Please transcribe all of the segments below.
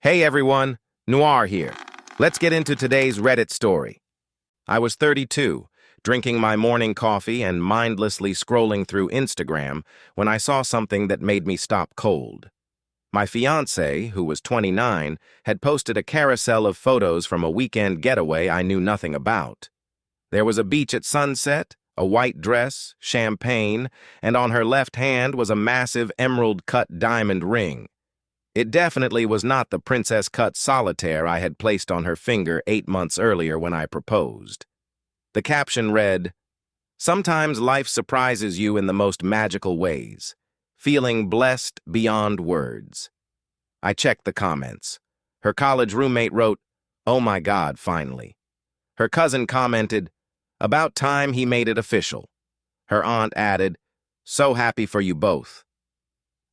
Hey everyone, Noir here. Let's get into today's Reddit story. I was 32, drinking my morning coffee and mindlessly scrolling through Instagram when I saw something that made me stop cold. My fiancé, who was 29, had posted a carousel of photos from a weekend getaway I knew nothing about. There was a beach at sunset, a white dress, champagne, and on her left hand was a massive emerald-cut diamond ring. It definitely was not the princess-cut solitaire I had placed on her finger 8 months earlier when I proposed. The caption read, "Sometimes life surprises you in the most magical ways. Feeling blessed beyond words." I checked the comments. Her college roommate wrote, "Oh my God, finally." Her cousin commented, "About time he made it official." Her aunt added, "So happy for you both."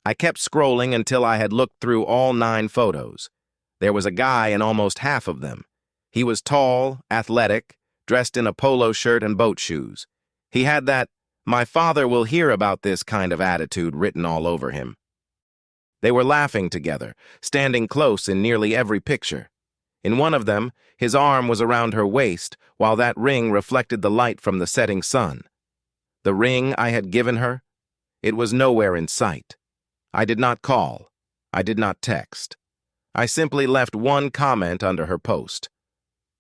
I kept scrolling until I had looked through all 9 photos. There was a guy in almost half of them. He was tall, athletic, dressed in a polo shirt and boat shoes. He had that, "My father will hear about this" kind of attitude written all over him. They were laughing together, standing close in nearly every picture. In one of them, his arm was around her waist, while that ring reflected the light from the setting sun. The ring I had given her? It was nowhere in sight. I did not call. I did not text. I simply left one comment under her post.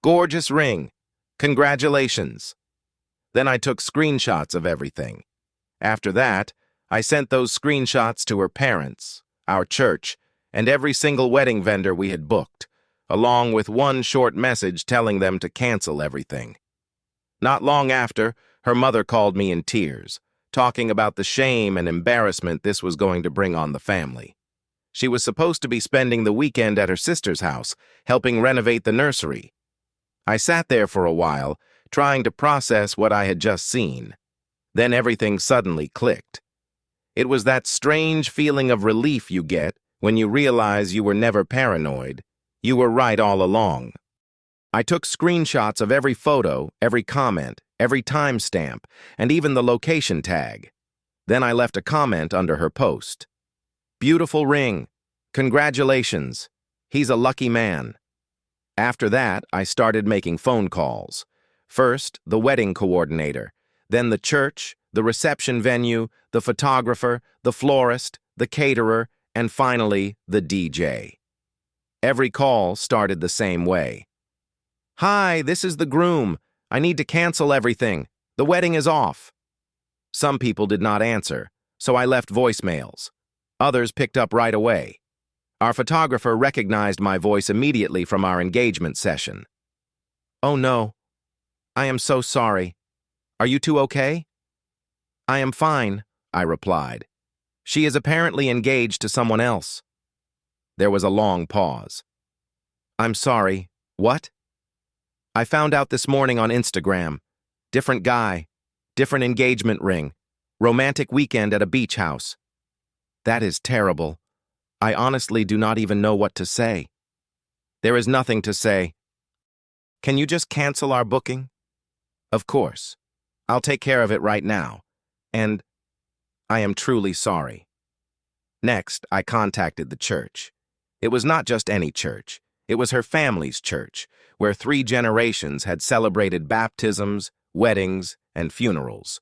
"Gorgeous ring. Congratulations." Then I took screenshots of everything. After that, I sent those screenshots to her parents, our church, and every single wedding vendor we had booked, along with one short message telling them to cancel everything. Not long after, her mother called me in tears, talking about the shame and embarrassment this was going to bring on the family. She was supposed to be spending the weekend at her sister's house, helping renovate the nursery. I sat there for a while, trying to process what I had just seen. Then everything suddenly clicked. It was that strange feeling of relief you get when you realize you were never paranoid. You were right all along. I took screenshots of every photo, every comment, every timestamp, and even the location tag. Then I left a comment under her post. "Beautiful ring. Congratulations. He's a lucky man." After that, I started making phone calls. First, the wedding coordinator, then the church, the reception venue, the photographer, the florist, the caterer, and finally, the DJ. Every call started the same way. "Hi, this is the groom. I need to cancel everything. The wedding is off." Some people did not answer, so I left voicemails. Others picked up right away. Our photographer recognized my voice immediately from our engagement session. "Oh no. I am so sorry. Are you two okay?" "I am fine," I replied. "She is apparently engaged to someone else." There was a long pause. "I'm sorry. What?" "I found out this morning on Instagram. Different guy, different engagement ring, romantic weekend at a beach house." "That is terrible. I honestly do not even know what to say." "There is nothing to say. Can you just cancel our booking?" "Of course. I'll take care of it right now. And I am truly sorry." Next, I contacted the church. It was not just any church. It was her family's church, where 3 generations had celebrated baptisms, weddings, and funerals.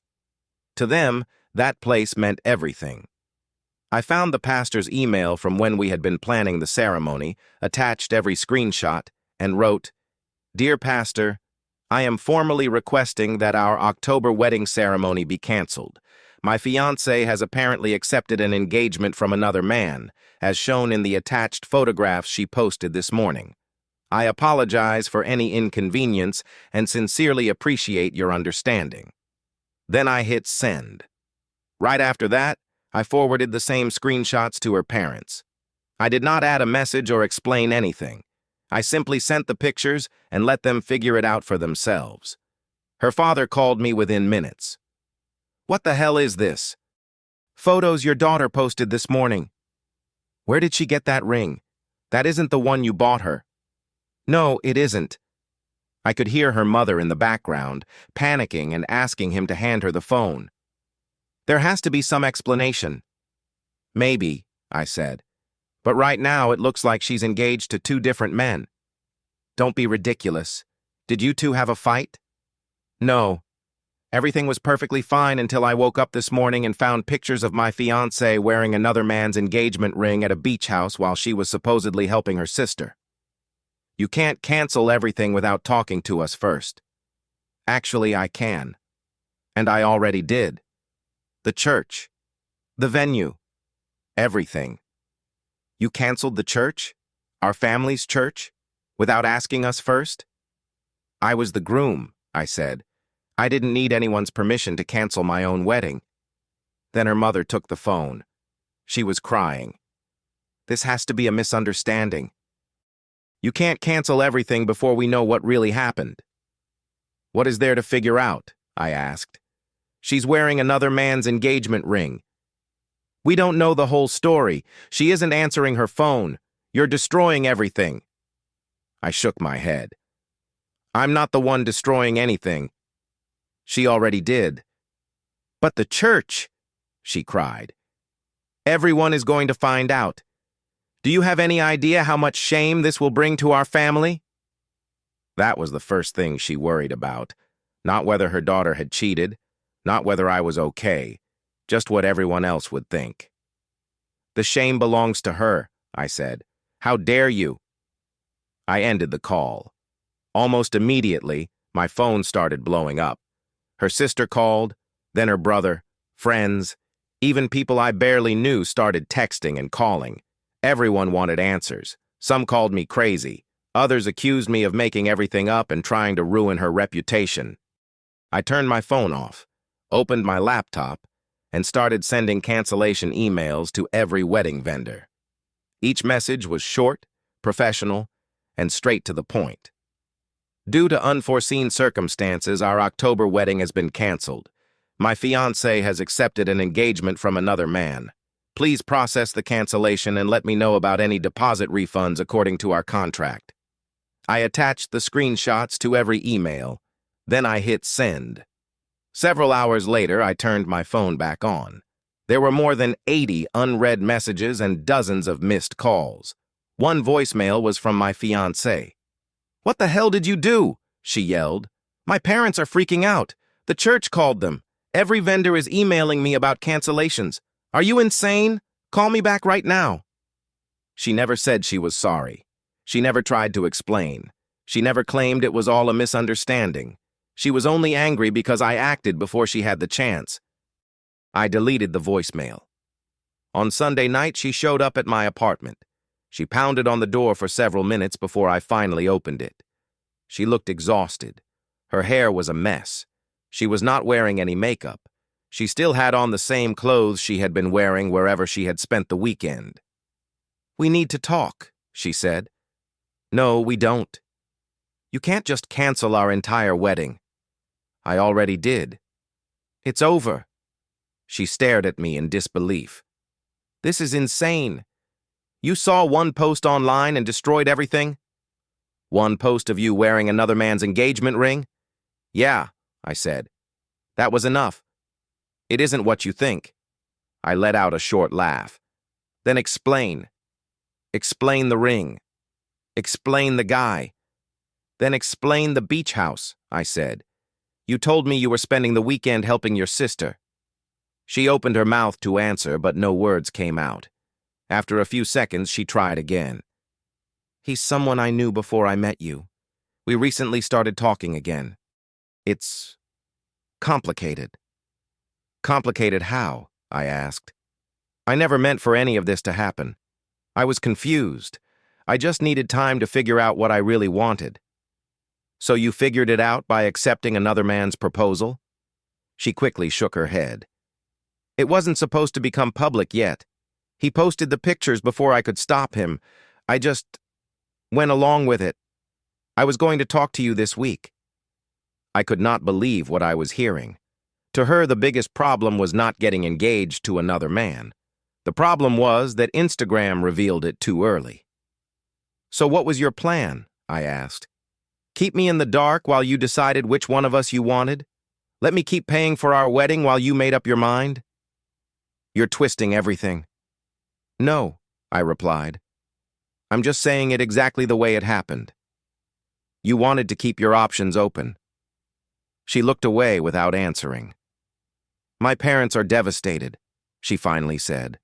To them, that place meant everything. I found the pastor's email from when we had been planning the ceremony, attached every screenshot, and wrote, "Dear Pastor, I am formally requesting that our October wedding ceremony be canceled. My fiancé has apparently accepted an engagement from another man, as shown in the attached photographs she posted this morning. I apologize for any inconvenience and sincerely appreciate your understanding." Then I hit send. Right after that, I forwarded the same screenshots to her parents. I did not add a message or explain anything. I simply sent the pictures and let them figure it out for themselves. Her father called me within minutes. "What the hell is this?" "Photos your daughter posted this morning." "Where did she get that ring? That isn't the one you bought her." "No, it isn't." I could hear her mother in the background, panicking and asking him to hand her the phone. "There has to be some explanation." "Maybe," I said. But right now, it looks like she's engaged to two different men. Don't be ridiculous. Did you two have a fight? No. Everything was perfectly fine until I woke up this morning and found pictures of my fiancée wearing another man's engagement ring at a beach house while she was supposedly helping her sister. You can't cancel everything without talking to us first. Actually, I can. And I already did. The church. The venue. Everything. You canceled the church? Our family's church? Without asking us first? I was the groom, I said. I didn't need anyone's permission to cancel my own wedding. Then her mother took the phone. She was crying. This has to be a misunderstanding. You can't cancel everything before we know what really happened. What is there to figure out? I asked. She's wearing another man's engagement ring. We don't know the whole story. She isn't answering her phone. You're destroying everything. I shook my head. I'm not the one destroying anything. She already did. But the church, she cried. Everyone is going to find out. Do you have any idea how much shame this will bring to our family? That was the first thing she worried about. Not whether her daughter had cheated, not whether I was okay, just what everyone else would think. The shame belongs to her, I said. How dare you? I ended the call. Almost immediately, my phone started blowing up. Her sister called, then her brother, friends, even people I barely knew started texting and calling. Everyone wanted answers. Some called me crazy. Others accused me of making everything up and trying to ruin her reputation. I turned my phone off, opened my laptop, and started sending cancellation emails to every wedding vendor. Each message was short, professional, and straight to the point. Due to unforeseen circumstances, our October wedding has been canceled. My fiancé has accepted an engagement from another man. Please process the cancellation and let me know about any deposit refunds according to our contract. I attached the screenshots to every email. Then I hit send. Several hours later, I turned my phone back on. There were more than 80 unread messages and dozens of missed calls. One voicemail was from my fiancée. "What the hell did you do?" she yelled. "My parents are freaking out. The church called them. Every vendor is emailing me about cancellations. Are you insane? Call me back right now." She never said she was sorry. She never tried to explain. She never claimed it was all a misunderstanding. She was only angry because I acted before she had the chance. I deleted the voicemail. On Sunday night, she showed up at my apartment. She pounded on the door for several minutes before I finally opened it. She looked exhausted. Her hair was a mess. She was not wearing any makeup. She still had on the same clothes she had been wearing wherever she had spent the weekend. "We need to talk," she said. "No, we don't. You can't just cancel our entire wedding." "I already did." "It's over." She stared at me in disbelief. "This is insane. You saw one post online and destroyed everything?" "One post of you wearing another man's engagement ring?" "Yeah," I said. "That was enough." "It isn't what you think." I let out a short laugh. "Then explain. Explain the ring. Explain the guy. Then explain the beach house," I said. "You told me you were spending the weekend helping your sister." She opened her mouth to answer, but no words came out. After a few seconds, she tried again. "He's someone I knew before I met you. We recently started talking again. It's complicated." "Complicated how?" I asked. I never meant for any of this to happen. I was confused. I just needed time to figure out what I really wanted. "So you figured it out by accepting another man's proposal?" She quickly shook her head. "It wasn't supposed to become public yet. He posted the pictures before I could stop him. I just went along with it. I was going to talk to you this week." I could not believe what I was hearing. To her, the biggest problem was not getting engaged to another man. The problem was that Instagram revealed it too early. "So what was your plan?" I asked. "Keep me in the dark while you decided which one of us you wanted? Let me keep paying for our wedding while you made up your mind?" "You're twisting everything." "No," I replied. I'm just saying it exactly the way it happened. You wanted to keep your options open. She looked away without answering. My parents are devastated, she finally said.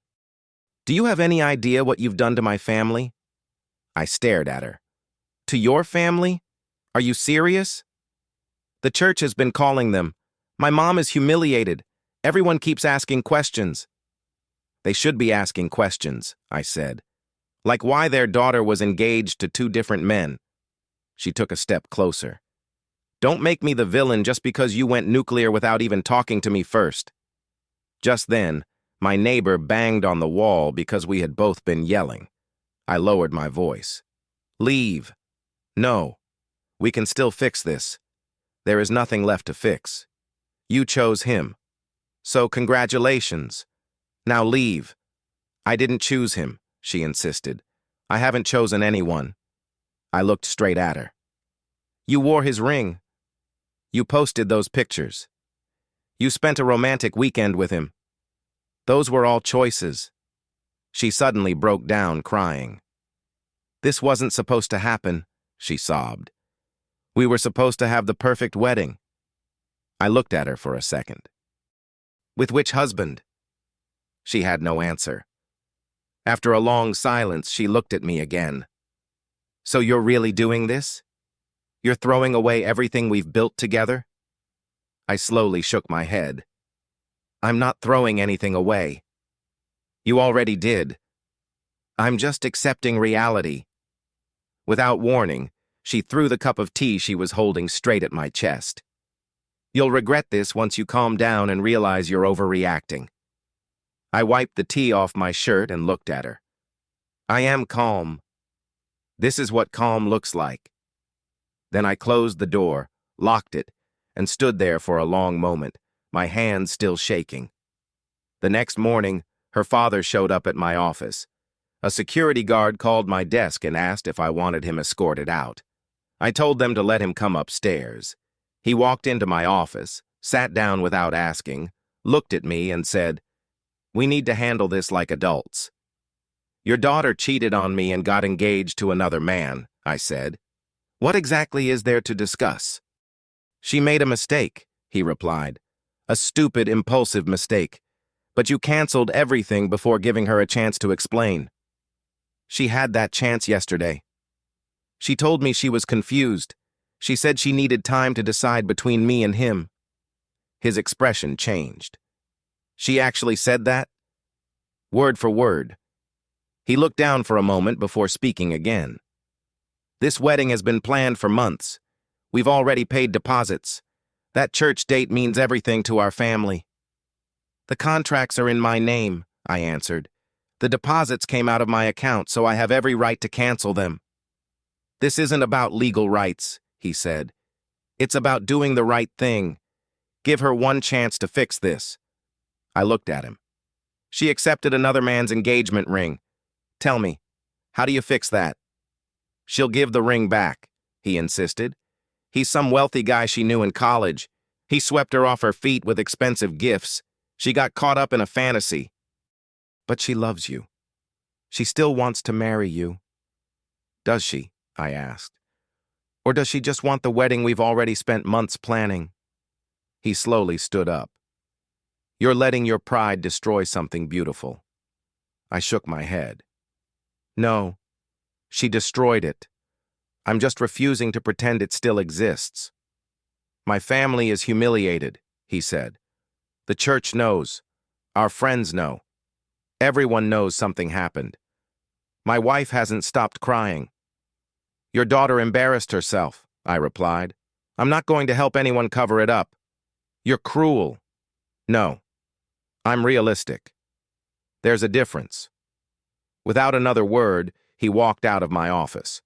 Do you have any idea what you've done to my family? I stared at her. To your family? Are you serious? The church has been calling them. My mom is humiliated. Everyone keeps asking questions. They should be asking questions, I said. Like why their daughter was engaged to two different men. She took a step closer. Don't make me the villain just because you went nuclear without even talking to me first. Just then, my neighbor banged on the wall because we had both been yelling. I lowered my voice. Leave. No. We can still fix this. There is nothing left to fix. You chose him. So congratulations. Now leave. I didn't choose him, she insisted. I haven't chosen anyone. I looked straight at her. You wore his ring. You posted those pictures. You spent a romantic weekend with him. Those were all choices. She suddenly broke down, crying. This wasn't supposed to happen, she sobbed. We were supposed to have the perfect wedding. I looked at her for a second. With which husband? She had no answer. After a long silence, she looked at me again. So you're really doing this? You're throwing away everything we've built together? I slowly shook my head. I'm not throwing anything away. You already did. I'm just accepting reality. Without warning, she threw the cup of tea she was holding straight at my chest. You'll regret this once you calm down and realize you're overreacting. I wiped the tea off my shirt and looked at her. I am calm. This is what calm looks like. Then I closed the door, locked it, and stood there for a long moment, my hands still shaking. The next morning, her father showed up at my office. A security guard called my desk and asked if I wanted him escorted out. I told them to let him come upstairs. He walked into my office, sat down without asking, looked at me and said, We need to handle this like adults. Your daughter cheated on me and got engaged to another man, I said. What exactly is there to discuss? She made a mistake, he replied. A stupid, impulsive mistake. But you canceled everything before giving her a chance to explain. She had that chance yesterday. She told me she was confused. She said she needed time to decide between me and him. His expression changed. She actually said that? Word for word. He looked down for a moment before speaking again. This wedding has been planned for months. We've already paid deposits. That church date means everything to our family. The contracts are in my name, I answered. The deposits came out of my account, so I have every right to cancel them. This isn't about legal rights, he said. It's about doing the right thing. Give her one chance to fix this. I looked at him. She accepted another man's engagement ring. Tell me, how do you fix that? She'll give the ring back, he insisted. He's some wealthy guy she knew in college. He swept her off her feet with expensive gifts. She got caught up in a fantasy. But she loves you. She still wants to marry you. Does she? I asked. Or does she just want the wedding we've already spent months planning? He slowly stood up. You're letting your pride destroy something beautiful. I shook my head. No, she destroyed it. I'm just refusing to pretend it still exists. My family is humiliated, he said. The church knows. Our friends know. Everyone knows something happened. My wife hasn't stopped crying. Your daughter embarrassed herself, I replied. I'm not going to help anyone cover it up. You're cruel. No, I'm realistic. There's a difference. Without another word, he walked out of my office.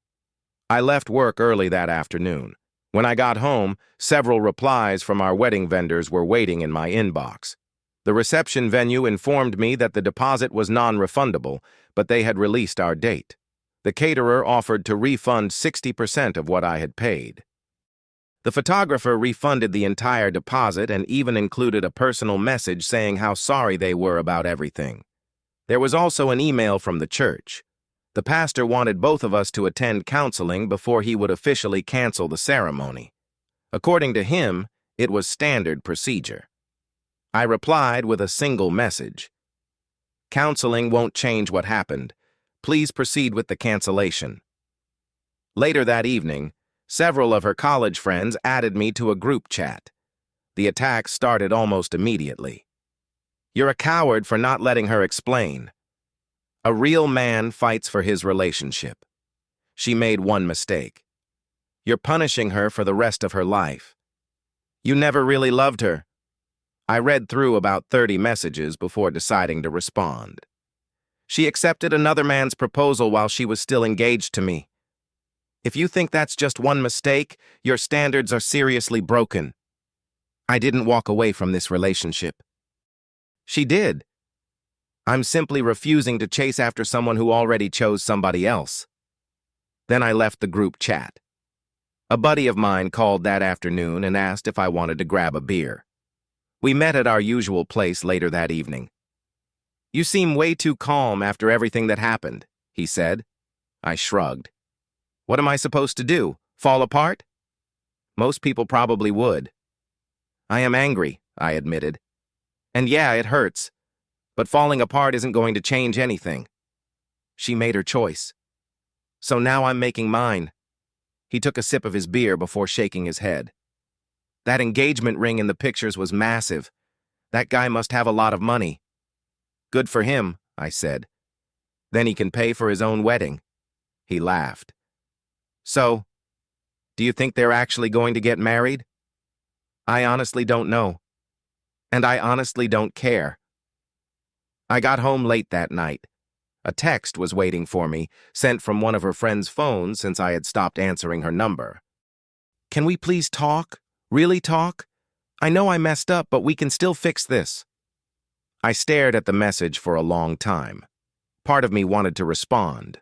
I left work early that afternoon. When I got home, several replies from our wedding vendors were waiting in my inbox. The reception venue informed me that the deposit was non-refundable, but they had released our date. The caterer offered to refund 60% of what I had paid. The photographer refunded the entire deposit and even included a personal message saying how sorry they were about everything. There was also an email from the church. The pastor wanted both of us to attend counseling before he would officially cancel the ceremony. According to him, it was standard procedure. I replied with a single message. Counseling won't change what happened. Please proceed with the cancellation. Later that evening, several of her college friends added me to a group chat. The attack started almost immediately. You're a coward for not letting her explain. A real man fights for his relationship. She made one mistake. You're punishing her for the rest of her life. You never really loved her. I read through about 30 messages before deciding to respond. She accepted another man's proposal while she was still engaged to me. If you think that's just one mistake, your standards are seriously broken. I didn't walk away from this relationship. She did. I'm simply refusing to chase after someone who already chose somebody else. Then I left the group chat. A buddy of mine called that afternoon and asked if I wanted to grab a beer. We met at our usual place later that evening. You seem way too calm after everything that happened, he said. I shrugged. What am I supposed to do? Fall apart? Most people probably would. I am angry, I admitted. And yeah, it hurts. But falling apart isn't going to change anything. She made her choice. So now I'm making mine. He took a sip of his beer before shaking his head. That engagement ring in the pictures was massive. That guy must have a lot of money. Good for him, I said. Then he can pay for his own wedding. He laughed. So, do you think they're actually going to get married? I honestly don't know. And I honestly don't care. I got home late that night. A text was waiting for me, sent from one of her friend's phones since I had stopped answering her number. Can we please talk? Really talk? I know I messed up, but we can still fix this. I stared at the message for a long time. Part of me wanted to respond.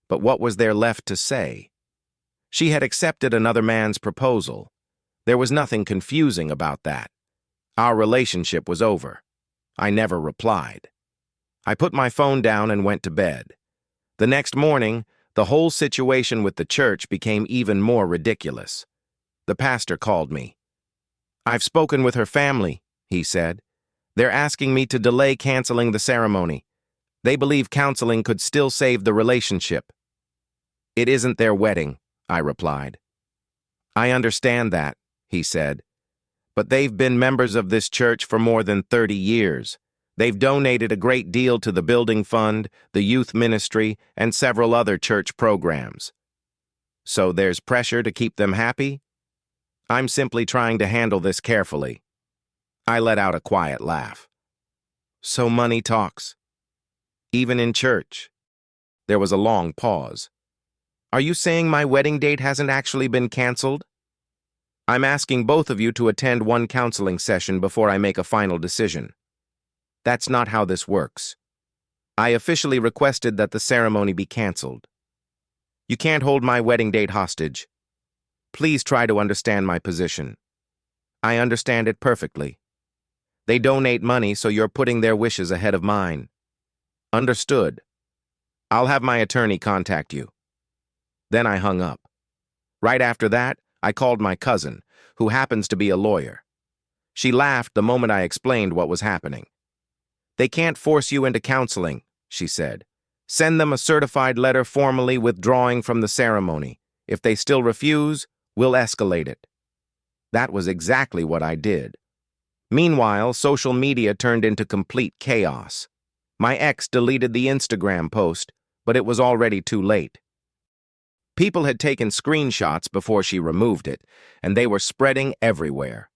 But what was there left to say? She had accepted another man's proposal. There was nothing confusing about that. Our relationship was over. I never replied. I put my phone down and went to bed. The next morning, the whole situation with the church became even more ridiculous. The pastor called me. I've spoken with her family, he said. They're asking me to delay canceling the ceremony. They believe counseling could still save the relationship. It isn't their wedding, I replied. I understand that, he said. But they've been members of this church for more than 30 years. They've donated a great deal to the building fund, the youth ministry, and several other church programs. So there's pressure to keep them happy? I'm simply trying to handle this carefully. I let out a quiet laugh. So money talks. Even in church. There was a long pause. Are you saying my wedding date hasn't actually been canceled? I'm asking both of you to attend one counseling session before I make a final decision. That's not how this works. I officially requested that the ceremony be canceled. You can't hold my wedding date hostage. Please try to understand my position. I understand it perfectly. They donate money, so you're putting their wishes ahead of mine. Understood. I'll have my attorney contact you. Then I hung up. Right after that, I called my cousin, who happens to be a lawyer. She laughed the moment I explained what was happening. They can't force you into counseling, she said. Send them a certified letter formally withdrawing from the ceremony. If they still refuse, we'll escalate it. That was exactly what I did. Meanwhile, social media turned into complete chaos. My ex deleted the Instagram post, but it was already too late. People had taken screenshots before she removed it, and they were spreading everywhere.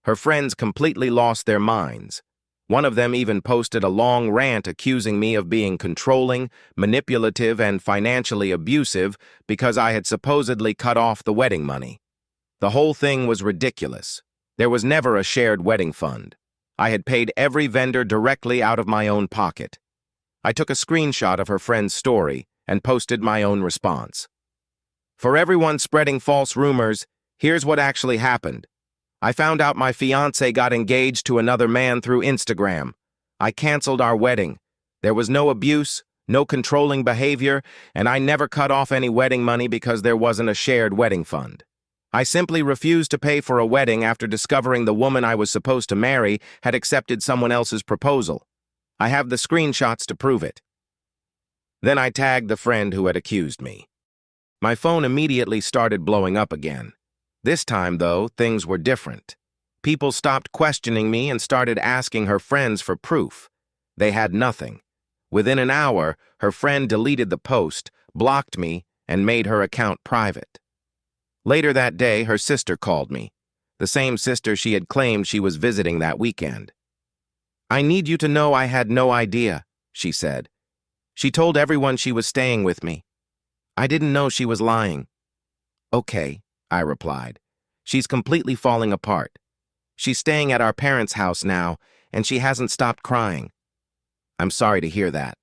Her friends completely lost their minds. One of them even posted a long rant accusing me of being controlling, manipulative, and financially abusive because I had supposedly cut off the wedding money. The whole thing was ridiculous. There was never a shared wedding fund. I had paid every vendor directly out of my own pocket. I took a screenshot of her friend's story and posted my own response. For everyone spreading false rumors, here's what actually happened. I found out my fiancé got engaged to another man through Instagram. I canceled our wedding. There was no abuse, no controlling behavior, and I never cut off any wedding money because there wasn't a shared wedding fund. I simply refused to pay for a wedding after discovering the woman I was supposed to marry had accepted someone else's proposal. I have the screenshots to prove it. Then I tagged the friend who had accused me. My phone immediately started blowing up again. This time, though, things were different. People stopped questioning me and started asking her friends for proof. They had nothing. Within an hour, her friend deleted the post, blocked me, and made her account private. Later that day, her sister called me, the same sister she had claimed she was visiting that weekend. "I need you to know I had no idea," she said. "She told everyone she was staying with me. I didn't know she was lying." "Okay," I replied. "She's completely falling apart. She's staying at our parents' house now, and she hasn't stopped crying." "I'm sorry to hear that."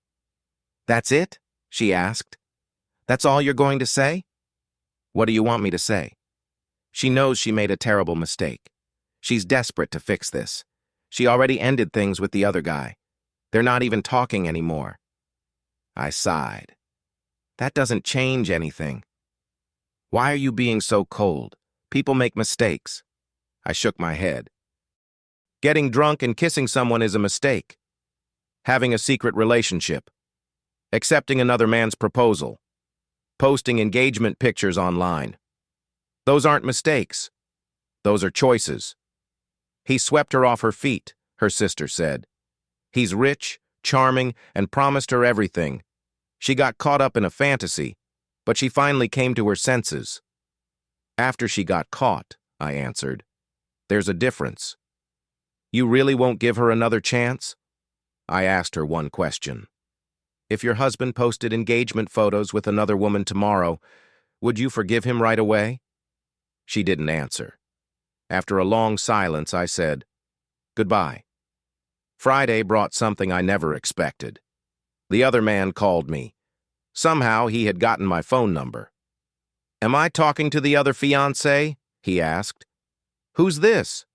"That's it?" she asked. "That's all you're going to say?" "What do you want me to say?" "She knows she made a terrible mistake. She's desperate to fix this. She already ended things with the other guy. They're not even talking anymore." I sighed. "That doesn't change anything." "Why are you being so cold? People make mistakes." I shook my head. "Getting drunk and kissing someone is a mistake. Having a secret relationship. Accepting another man's proposal. Posting engagement pictures online. Those aren't mistakes. Those are choices." "He swept her off her feet," her sister said. "He's rich, charming, and promised her everything. She got caught up in a fantasy, but she finally came to her senses." "After she got caught," I answered. "There's a difference." "You really won't give her another chance?" I asked her one question. "If your husband posted engagement photos with another woman tomorrow, would you forgive him right away?" She didn't answer. After a long silence, I said, "Goodbye." Friday brought something I never expected. The other man called me. Somehow he had gotten my phone number. "Am I talking to the other fiancé?" he asked. "Who's this?"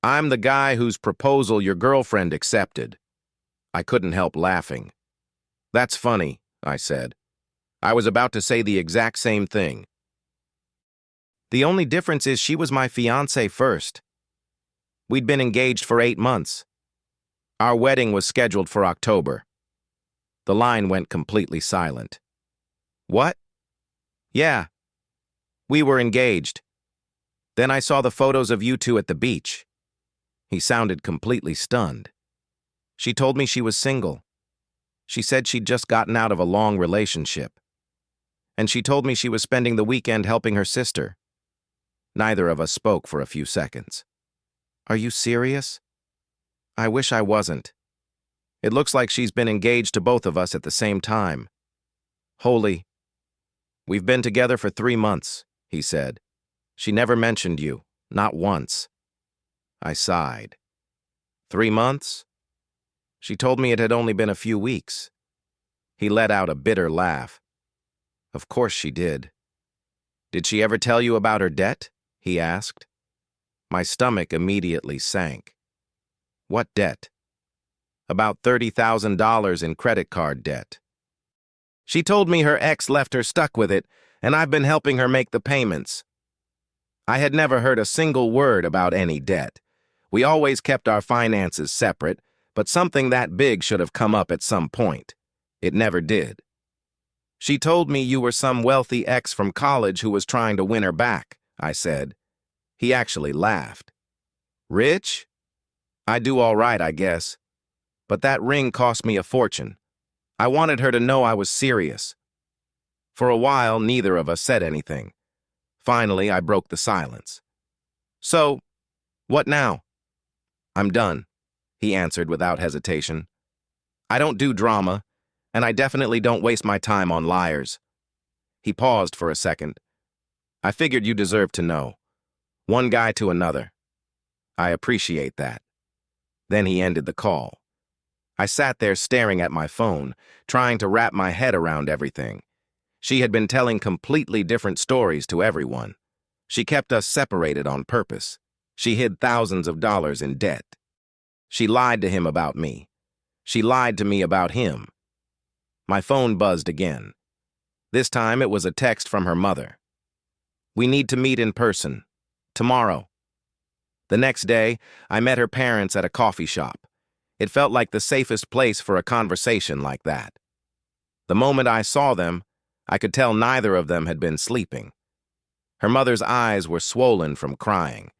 "I'm the guy whose proposal your girlfriend accepted." I couldn't help laughing. "That's funny," I said. "I was about to say the exact same thing. The only difference is she was my fiancé first. We'd been engaged for 8 months. Our wedding was scheduled for October." The line went completely silent. "What?" "Yeah. We were engaged. Then I saw the photos of you two at the beach." He sounded completely stunned. "She told me she was single. She said she'd just gotten out of a long relationship. And she told me she was spending the weekend helping her sister." Neither of us spoke for a few seconds. "Are you serious?" "I wish I wasn't. It looks like she's been engaged to both of us at the same time." "Holy." "We've been together for 3 months," he said. "She never mentioned you, not once." I sighed. 3 months? She told me it had only been a few weeks. He let out a bitter laugh. "Of course she did." "Did she ever tell you about her debt?" he asked. My stomach immediately sank. "What debt?" "About $30,000 in credit card debt. She told me her ex left her stuck with it, and I've been helping her make the payments." I had never heard a single word about any debt. We always kept our finances separate, but something that big should have come up at some point. It never did. "She told me you were some wealthy ex from college who was trying to win her back," I said. He actually laughed. "Rich? I do all right, I guess. But that ring cost me a fortune. I wanted her to know I was serious." For a while, neither of us said anything. Finally, I broke the silence. "So, what now?" "I'm done," he answered without hesitation. "I don't do drama, and I definitely don't waste my time on liars." He paused for a second. "I figured you deserved to know. One guy to another. I appreciate that." Then he ended the call. I sat there staring at my phone, trying to wrap my head around everything. She had been telling completely different stories to everyone. She kept us separated on purpose. She hid thousands of dollars in debt. She lied to him about me. She lied to me about him. My phone buzzed again. This time it was a text from her mother. We need to meet in person. Tomorrow. The next day, I met her parents at a coffee shop. It felt like the safest place for a conversation like that. The moment I saw them, I could tell neither of them had been sleeping. Her mother's eyes were swollen from crying.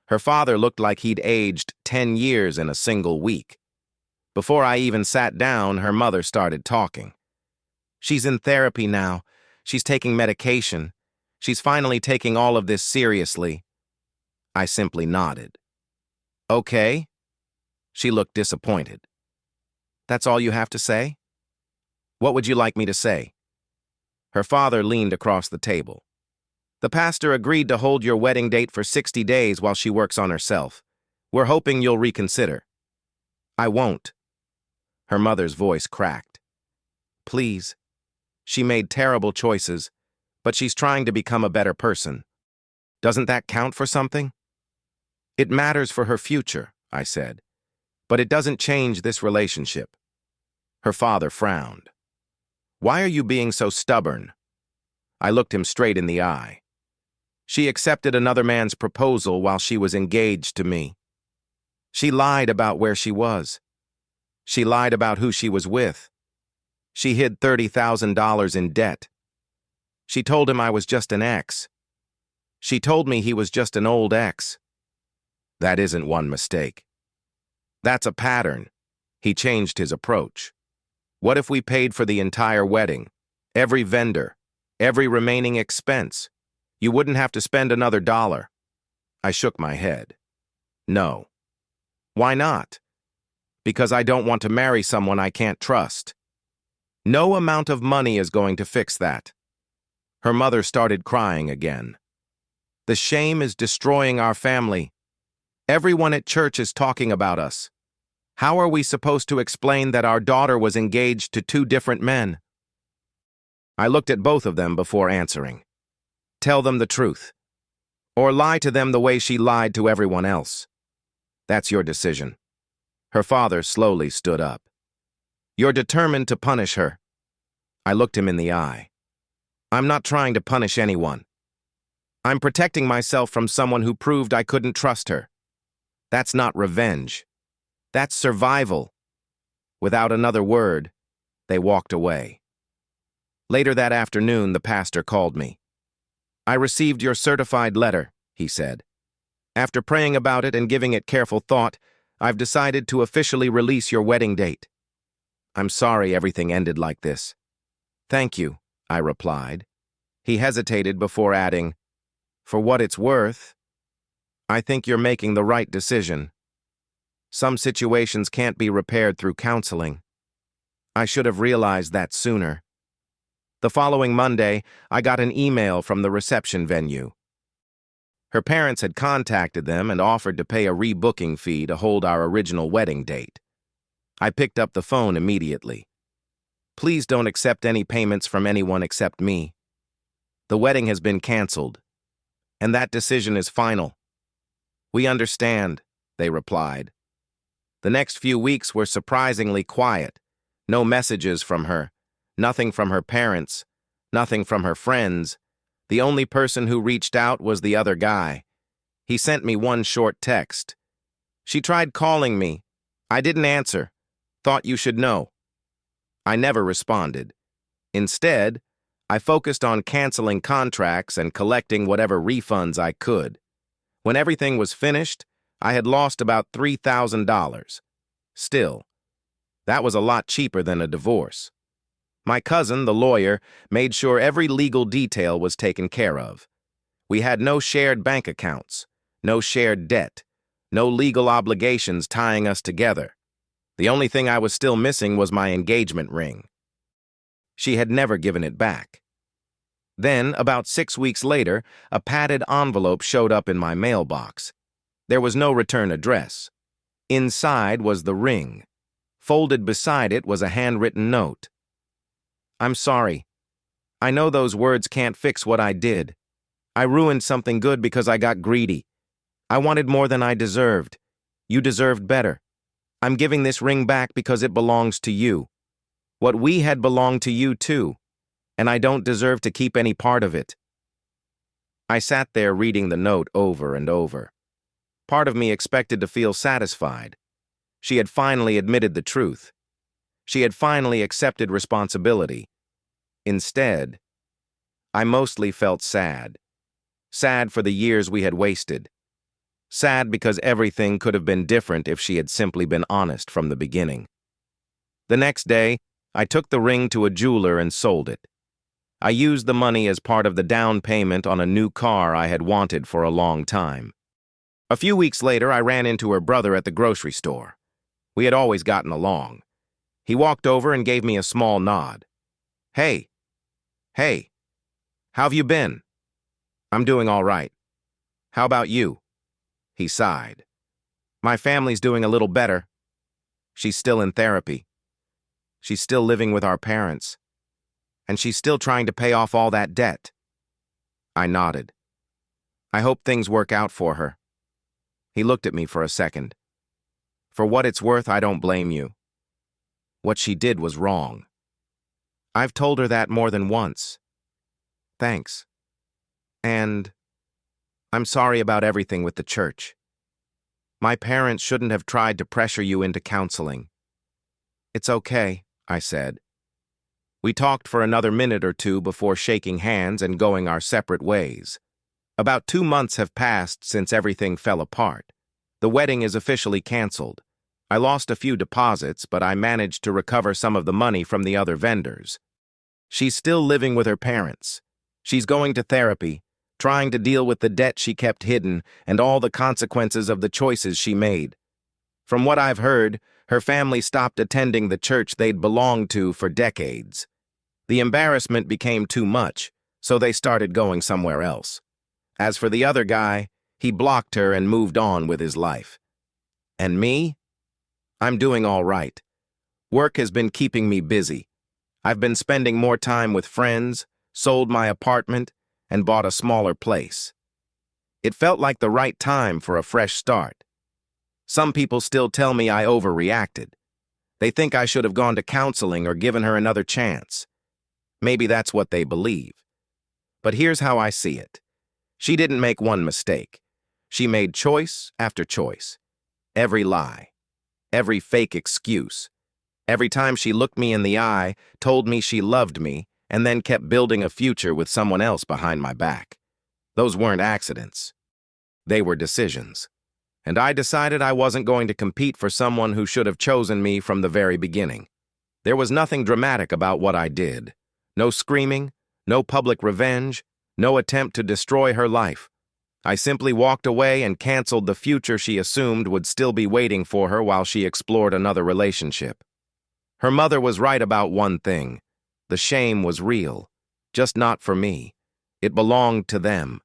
Her father looked like he'd aged 10 years in a single week. Before I even sat down, her mother started talking. She's in therapy now. She's taking medication. She's finally taking all of this seriously. I simply nodded. Okay. She looked disappointed. That's all you have to say? What would you like me to say? Her father leaned across the table. The pastor agreed to hold your wedding date for 60 days while she works on herself. We're hoping you'll reconsider. I won't. Her mother's voice cracked. Please. She made terrible choices, but she's trying to become a better person. Doesn't that count for something? It matters for her future, I said, but it doesn't change this relationship. Her father frowned. Why are you being so stubborn? I looked him straight in the eye. She accepted another man's proposal while she was engaged to me. She lied about where she was. She lied about who she was with. She hid $30,000 in debt. She told him I was just an ex. She told me he was just an old ex. That isn't one mistake. That's a pattern. He changed his approach. What if we paid for the entire wedding, every vendor, every remaining expense? You wouldn't have to spend another dollar. I shook my head. No. Why not? Because I don't want to marry someone I can't trust. No amount of money is going to fix that. Her mother started crying again. The shame is destroying our family. Everyone at church is talking about us. How are we supposed to explain that our daughter was engaged to 2 different men? I looked at both of them before answering. Tell them the truth. Or lie to them the way she lied to everyone else. That's your decision. Her father slowly stood up. You're determined to punish her. I looked him in the eye. I'm not trying to punish anyone. I'm protecting myself from someone who proved I couldn't trust her. That's not revenge. That's survival. Without another word, they walked away. Later that afternoon, the pastor called me. I received your certified letter, he said. After praying about it and giving it careful thought, I've decided to officially release your wedding date. I'm sorry everything ended like this. Thank you, I replied. He hesitated before adding, for what it's worth, I think you're making the right decision. Some situations can't be repaired through counseling. I should have realized that sooner. The following Monday, I got an email from the reception venue. Her parents had contacted them and offered to pay a rebooking fee to hold our original wedding date. I picked up the phone immediately. Please don't accept any payments from anyone except me. The wedding has been canceled, and that decision is final. We understand, they replied. The next few weeks were surprisingly quiet. No messages from her, nothing from her parents, nothing from her friends. The only person who reached out was the other guy. He sent me one short text. She tried calling me. I didn't answer. Thought you should know. I never responded. Instead, I focused on canceling contracts and collecting whatever refunds I could. When everything was finished, I had lost about $3,000. Still, that was a lot cheaper than a divorce. My cousin, the lawyer, made sure every legal detail was taken care of. We had no shared bank accounts, no shared debt, no legal obligations tying us together. The only thing I was still missing was my engagement ring. She had never given it back. Then, about 6 weeks later, a padded envelope showed up in my mailbox. There was no return address. Inside was the ring. Folded beside it was a handwritten note. I'm sorry. I know those words can't fix what I did. I ruined something good because I got greedy. I wanted more than I deserved. You deserved better. I'm giving this ring back because it belongs to you. What we had belonged to you too, and I don't deserve to keep any part of it." I sat there reading the note over and over. Part of me expected to feel satisfied. She had finally admitted the truth. She had finally accepted responsibility. Instead, I mostly felt sad. Sad for the years we had wasted. Sad because everything could have been different if she had simply been honest from the beginning. The next day, I took the ring to a jeweler and sold it. I used the money as part of the down payment on a new car I had wanted for a long time. A few weeks later, I ran into her brother at the grocery store. We had always gotten along. He walked over and gave me a small nod. Hey, how have you been?" "I'm doing all right. How about you?" He sighed. "My family's doing a little better. She's still in therapy. She's still living with our parents. And she's still trying to pay off all that debt." I nodded. "I hope things work out for her." He looked at me for a second. "For what it's worth, I don't blame you. What she did was wrong. I've told her that more than once. Thanks. And I'm sorry about everything with the church. My parents shouldn't have tried to pressure you into counseling." "It's okay," I said. We talked for another minute or two before shaking hands and going our separate ways. About 2 months have passed since everything fell apart. The wedding is officially canceled. I lost a few deposits, but I managed to recover some of the money from the other vendors. She's still living with her parents. She's going to therapy, trying to deal with the debt she kept hidden and all the consequences of the choices she made. From what I've heard, her family stopped attending the church they'd belonged to for decades. The embarrassment became too much, so they started going somewhere else. As for the other guy, he blocked her and moved on with his life. And me? I'm doing all right. Work has been keeping me busy. I've been spending more time with friends, sold my apartment, and bought a smaller place. It felt like the right time for a fresh start. Some people still tell me I overreacted. They think I should have gone to counseling or given her another chance. Maybe that's what they believe. But here's how I see it. She didn't make one mistake. She made choice after choice. Every lie. Every fake excuse. Every time she looked me in the eye, told me she loved me, and then kept building a future with someone else behind my back. Those weren't accidents. They were decisions. And I decided I wasn't going to compete for someone who should have chosen me from the very beginning. There was nothing dramatic about what I did. No screaming, no public revenge, no attempt to destroy her life. I simply walked away and canceled the future she assumed would still be waiting for her while she explored another relationship. Her mother was right about one thing. The shame was real, just not for me. It belonged to them.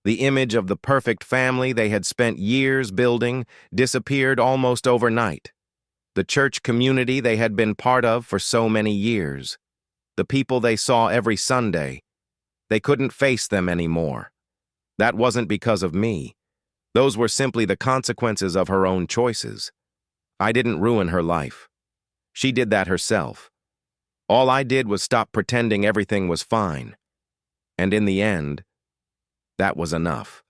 The image of the perfect family they had spent years building disappeared almost overnight. The church community they had been part of for so many years. The people they saw every Sunday. They couldn't face them anymore. That wasn't because of me. Those were simply the consequences of her own choices. I didn't ruin her life. She did that herself. All I did was stop pretending everything was fine. And in the end, that was enough.